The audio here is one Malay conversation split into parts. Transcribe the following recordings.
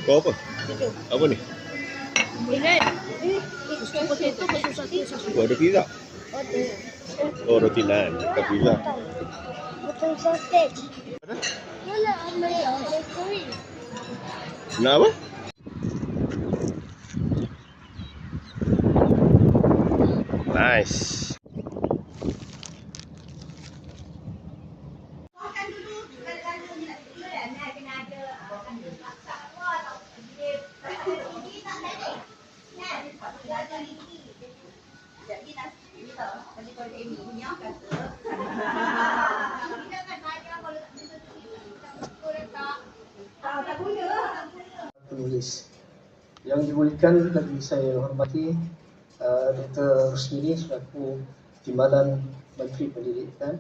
Kau apa? Apa ni? Oh, ada pizza. Oh, roti naan. Bukan pizza. Betul sausage. Mana Amelia? Bakery. Nak apa? Nice. Penulis yang dimuliakan bagi saya hormati Dr. Rusmini selaku Timbalan Menteri Pendidikan,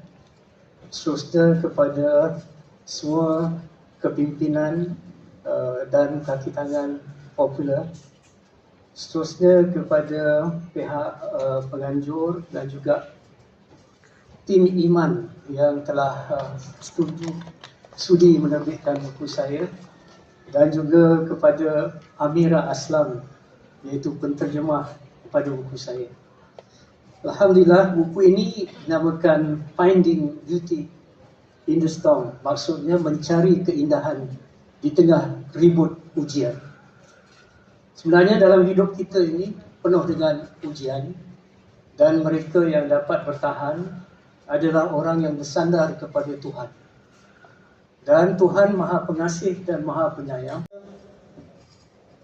seterusnya kepada semua kepimpinan dan kaki tangan popular, seterusnya kepada pihak penganjur dan juga tim Iman yang telah sudi menerbitkan buku saya, dan juga kepada Amira Aslam iaitu penterjemah kepada buku saya. Alhamdulillah, buku ini dinamakan Finding Beauty in the Storm, maksudnya mencari keindahan di tengah ribut ujian. Sebenarnya dalam hidup kita ini penuh dengan ujian, dan mereka yang dapat bertahan adalah orang yang bersandar kepada Tuhan. Dan Tuhan Maha Pengasih dan Maha Penyayang.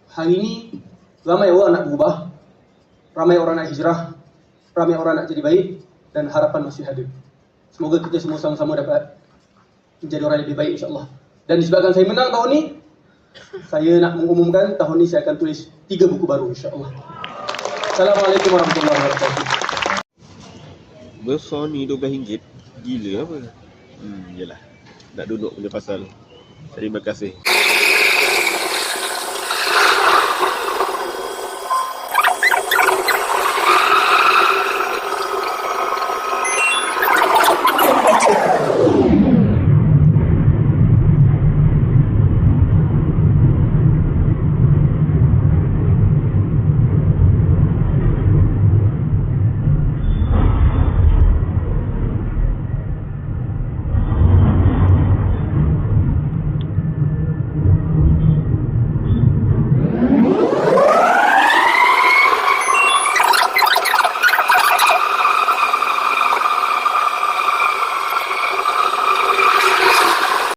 Hari ini ramai orang nak berubah, ramai orang nak hijrah, ramai orang nak jadi baik, dan harapan masih ada. Semoga kita semua sama-sama dapat menjadi orang yang lebih baik, insya-Allah. Dan disebabkan saya menang tahun ni, saya nak mengumumkan tahun ni saya akan tulis 3 buku baru, insya-Allah. Assalamualaikum warahmatullahi wabarakatuh. Besar ni RM12. Gila apa? Yelah. Nak duduk punya pasal. Terima kasih.